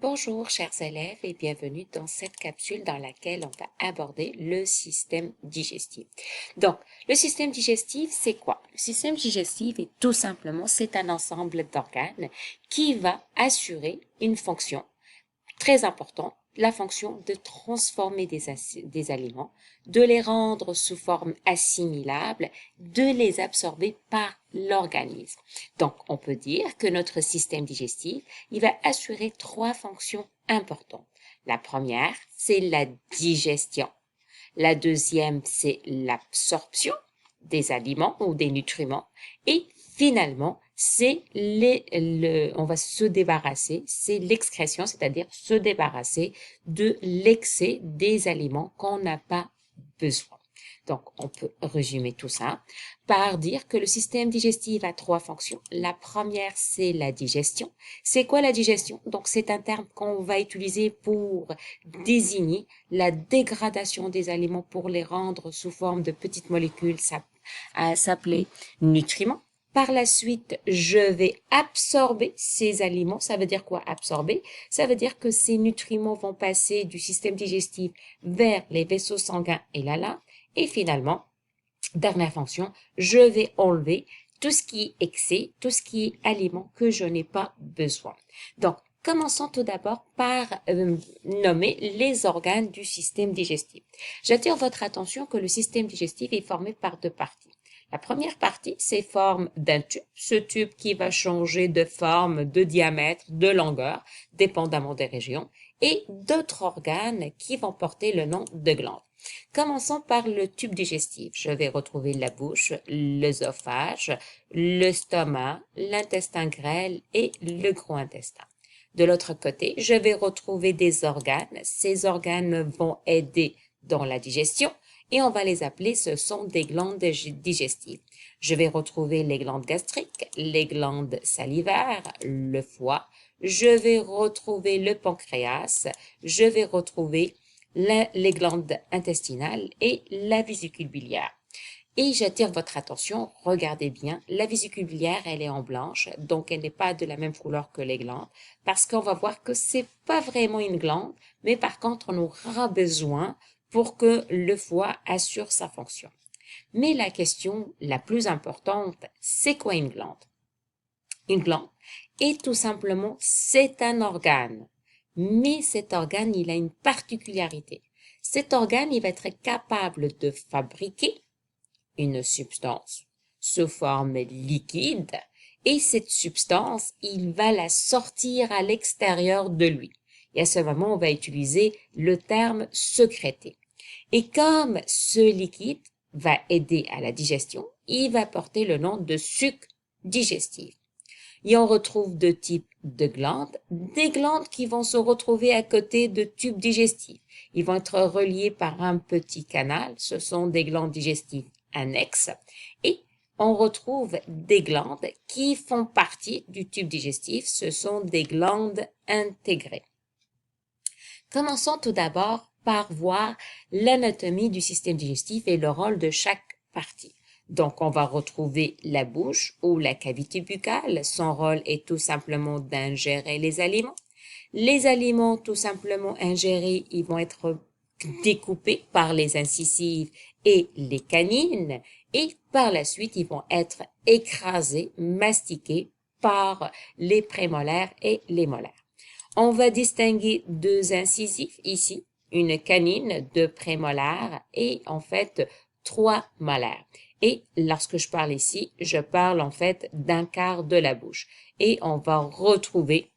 Bonjour chers élèves et bienvenue dans cette capsule dans laquelle on va aborder le système digestif. Donc, le système digestif, c'est quoi? Le système digestif est tout simplement, c'est un ensemble d'organes qui va assurer une fonction très importante, la fonction de transformer des aliments, de les rendre sous forme assimilable, de les absorber par l'organisme. Donc, on peut dire que notre système digestif, il va assurer trois fonctions importantes. La première, c'est la digestion. La deuxième, c'est l'absorption des aliments ou des nutriments. Et finalement, on va se débarrasser, c'est l'excrétion, c'est-à-dire se débarrasser de l'excès des aliments qu'on n'a pas besoin. Donc, on peut résumer tout ça par dire que le système digestif a trois fonctions. La première, c'est la digestion. C'est quoi la digestion? Donc, c'est un terme qu'on va utiliser pour désigner la dégradation des aliments pour les rendre sous forme de petites molécules s'appeler nutriments. Par la suite, je vais absorber ces aliments. Ça veut dire quoi absorber? Ça veut dire que ces nutriments vont passer du système digestif vers les vaisseaux sanguins et la lymphe. Et finalement, dernière fonction, je vais enlever tout ce qui est excès, tout ce qui est aliment que je n'ai pas besoin. Donc, commençons tout d'abord par nommer les organes du système digestif. J'attire votre attention que le système digestif est formé par deux parties. La première partie, c'est forme d'un tube. Ce tube qui va changer de forme, de diamètre, de longueur, dépendamment des régions, et d'autres organes qui vont porter le nom de glandes. Commençons par le tube digestif. Je vais retrouver la bouche, l'œsophage, le stomac, l'intestin grêle et le gros intestin. De l'autre côté, je vais retrouver des organes. Ces organes vont aider dans la digestion et on va les appeler, ce sont des glandes digestives. Je vais retrouver les glandes gastriques, les glandes salivaires, le foie. Je vais retrouver le pancréas. Je vais retrouver les glandes intestinales et la vésicule biliaire. Et j'attire votre attention, regardez bien, la vésicule biliaire, elle est en blanche, donc elle n'est pas de la même couleur que les glandes, parce qu'on va voir que c'est pas vraiment une glande, mais par contre, on aura besoin pour que le foie assure sa fonction. Mais la question la plus importante, c'est quoi une glande? Une glande est tout simplement, c'est un organe. Mais cet organe, il a une particularité. Cet organe, il va être capable de fabriquer une substance sous forme liquide et cette substance, il va la sortir à l'extérieur de lui. Et à ce moment, on va utiliser le terme sécréter. Et comme ce liquide va aider à la digestion, il va porter le nom de suc digestif. Et on retrouve deux types de glandes, des glandes qui vont se retrouver à côté de tubes digestifs. Ils vont être reliés par un petit canal, ce sont des glandes digestives annexes, et on retrouve des glandes qui font partie du tube digestif, ce sont des glandes intégrées. Commençons tout d'abord par voir l'anatomie du système digestif et le rôle de chaque partie. Donc, on va retrouver la bouche ou la cavité buccale. Son rôle est tout simplement d'ingérer les aliments. Les aliments tout simplement ingérés, ils vont être découpés par les incisives et les canines et par la suite, ils vont être écrasés, mastiqués par les prémolaires et les molaires. On va distinguer deux incisives ici, une canine, deux prémolaires et en fait trois molaires. Et lorsque je parle ici, je parle en fait d'un quart de la bouche. Et on va retrouver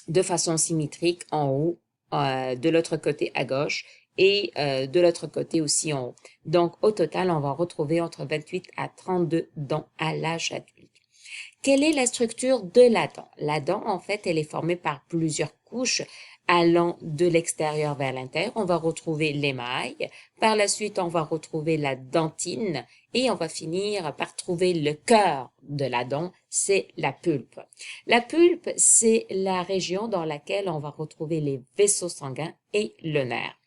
de façon symétrique en haut, de l'autre côté à gauche et de l'autre côté aussi en haut. Donc au total, on va retrouver entre 28 à 32 dents à l'âge adulte. Quelle est la structure de la dent? La dent, en fait, elle est formée par plusieurs couches allant de l'extérieur vers l'intérieur. On va retrouver l'émail. Par la suite, on va retrouver la dentine et on va finir par trouver le cœur de la dent, c'est la pulpe. La pulpe, c'est la région dans laquelle on va retrouver les vaisseaux sanguins et le nerf.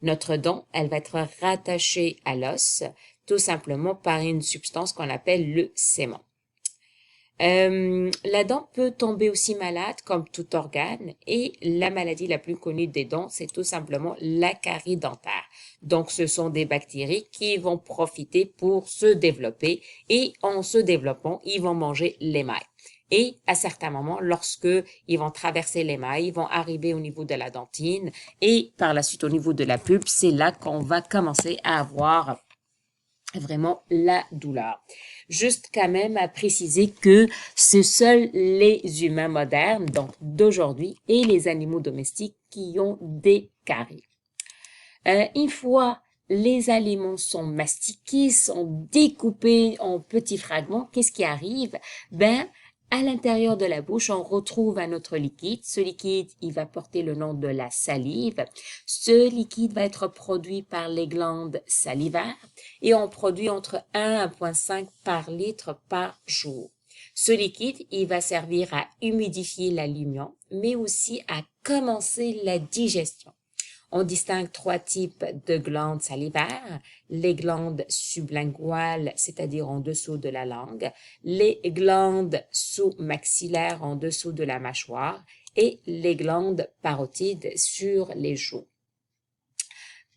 Notre dent, elle va être rattachée à l'os, tout simplement par une substance qu'on appelle le sément. La dent peut tomber aussi malade comme tout organe et la maladie la plus connue des dents, c'est tout simplement la carie dentaire. Donc, ce sont des bactéries qui vont profiter pour se développer et en se développant, ils vont manger l'émail. Et à certains moments, lorsque ils vont traverser l'émail, ils vont arriver au niveau de la dentine et par la suite au niveau de la pulpe, c'est là qu'on va commencer à avoir vraiment la douleur. Juste quand même à préciser que c'est seuls les humains modernes, donc d'aujourd'hui, et les animaux domestiques qui ont des caries. Une fois les aliments sont mastiqués, sont découpés en petits fragments, qu'est-ce qui arrive? Ben, à l'intérieur de la bouche, on retrouve un autre liquide. Ce liquide, il va porter le nom de la salive. Ce liquide va être produit par les glandes salivaires et on produit entre 1 à 1,5 par litre par jour. Ce liquide, il va servir à humidifier l'aliment, mais aussi à commencer la digestion. On distingue trois types de glandes salivaires, les glandes sublinguales, c'est-à-dire en dessous de la langue, les glandes sous-maxillaires en dessous de la mâchoire et les glandes parotides sur les joues.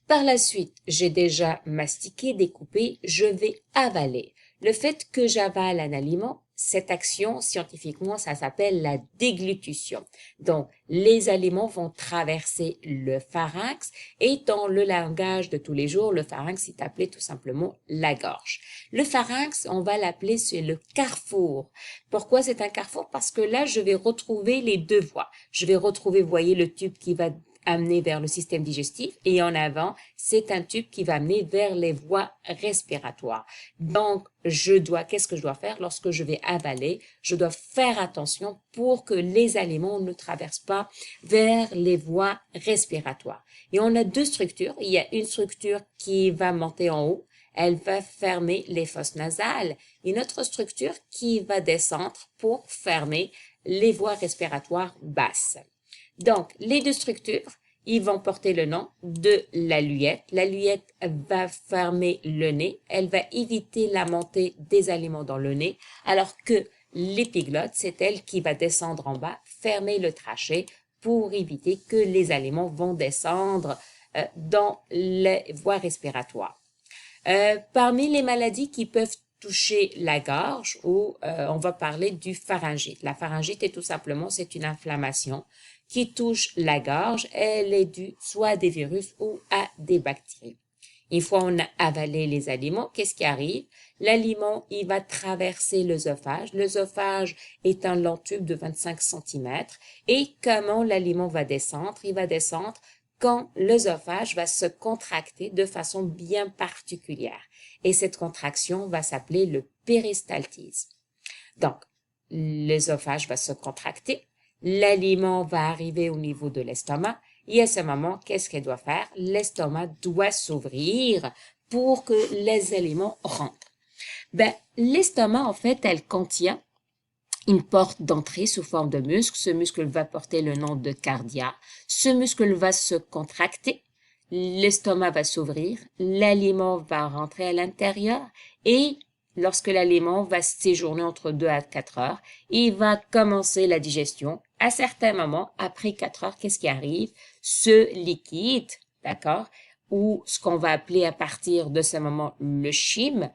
Par la suite, j'ai déjà mastiqué, découpé, je vais avaler. Le fait que j'avale un aliment, cette action, scientifiquement, ça s'appelle la déglutition. Donc, les aliments vont traverser le pharynx et dans le langage de tous les jours, le pharynx est appelé tout simplement la gorge. Le pharynx, on va l'appeler, c'est le carrefour. Pourquoi c'est un carrefour? Parce que là, je vais retrouver les deux voies. Je vais retrouver, vous voyez, le tube qui va amener vers le système digestif et en avant, c'est un tube qui va amener vers les voies respiratoires. Donc, qu'est-ce que je dois faire lorsque je vais avaler? Je dois faire attention pour que les aliments ne traversent pas vers les voies respiratoires. Et on a deux structures. Il y a une structure qui va monter en haut. Elle va fermer les fosses nasales. Une autre structure qui va descendre pour fermer les voies respiratoires basses. Donc, les deux structures, ils vont porter le nom de la luyette. La luyette va fermer le nez. Elle va éviter la montée des aliments dans le nez, alors que l'épiglotte, c'est elle qui va descendre en bas, fermer le trachet pour éviter que les aliments vont descendre dans les voies respiratoires. Parmi les maladies qui peuvent toucher la gorge, on va parler du pharyngite. La pharyngite est tout simplement, c'est une inflammation qui touche la gorge. Elle est due soit à des virus ou à des bactéries. Une fois on a avalé les aliments, qu'est-ce qui arrive? L'aliment, il va traverser l'œsophage. L'œsophage est un long tube de 25 cm. Et comment l'aliment va descendre? Il va descendre quand l'œsophage va se contracter de façon bien particulière. Et cette contraction va s'appeler le péristaltisme. Donc, l'œsophage va se contracter, l'aliment va arriver au niveau de l'estomac, et à ce moment, qu'est-ce qu'elle doit faire? L'estomac doit s'ouvrir pour que les aliments rentrent. L'estomac, en fait, elle contient une porte d'entrée sous forme de muscle. Ce muscle va porter le nom de cardia. Ce muscle va se contracter. L'estomac va s'ouvrir. L'aliment va rentrer à l'intérieur et lorsque l'aliment va séjourner entre 2 à 4 heures, il va commencer la digestion. À certains moments, après 4 heures, qu'est-ce qui arrive? Ce liquide, d'accord, ou ce qu'on va appeler à partir de ce moment le chyme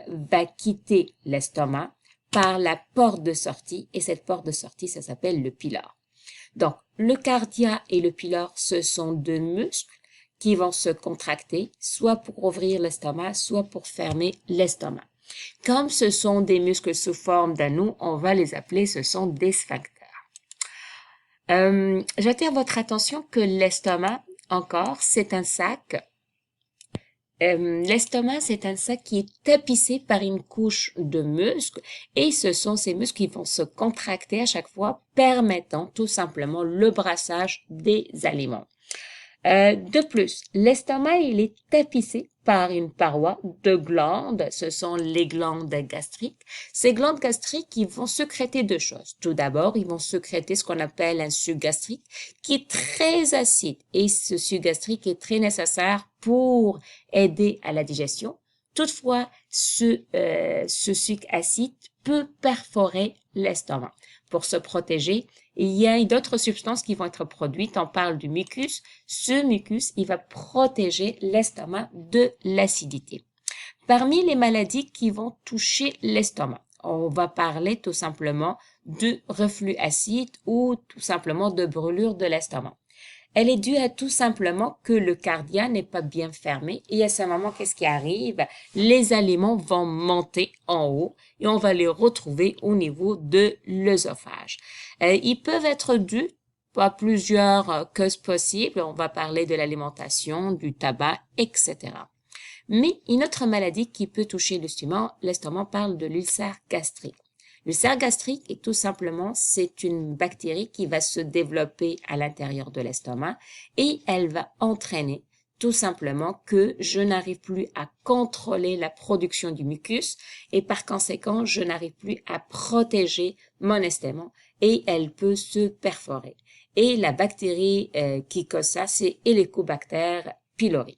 va quitter l'estomac par la porte de sortie, et cette porte de sortie, ça s'appelle le pylore. Donc, le cardia et le pylore, ce sont deux muscles qui vont se contracter, soit pour ouvrir l'estomac, soit pour fermer l'estomac. Comme ce sont des muscles sous forme d'anneau, on va les appeler, ce sont des sphincters. J'attire votre attention que l'estomac, encore, c'est un sac. L'estomac, c'est un sac qui est tapissé par une couche de muscles et ce sont ces muscles qui vont se contracter à chaque fois, permettant tout simplement le brassage des aliments. De plus, l'estomac, il est tapissé par une paroi de glandes, ce sont les glandes gastriques. Ces glandes gastriques, ils vont sécréter deux choses. Tout d'abord, ils vont sécréter ce qu'on appelle un suc gastrique qui est très acide et ce suc gastrique est très nécessaire pour aider à la digestion. Toutefois, ce sucre acide peut perforer l'estomac. Pour se protéger, il y a d'autres substances qui vont être produites. On parle du mucus. Ce mucus, il va protéger l'estomac de l'acidité. Parmi les maladies qui vont toucher l'estomac, on va parler tout simplement de reflux acide ou tout simplement de brûlure de l'estomac. Elle est due à tout simplement que le cardia n'est pas bien fermé et à ce moment, qu'est-ce qui arrive? Les aliments vont monter en haut et on va les retrouver au niveau de l'œsophage. Ils peuvent être dus à plusieurs causes possibles. On va parler de l'alimentation, du tabac, etc. Mais une autre maladie qui peut toucher l'estomac, parle de l'ulcère gastrique. L'ulcère gastrique est tout simplement, c'est une bactérie qui va se développer à l'intérieur de l'estomac et elle va entraîner tout simplement que je n'arrive plus à contrôler la production du mucus et par conséquent, je n'arrive plus à protéger mon estomac et elle peut se perforer. Et la bactérie qui cause ça, c'est Helicobacter pylori.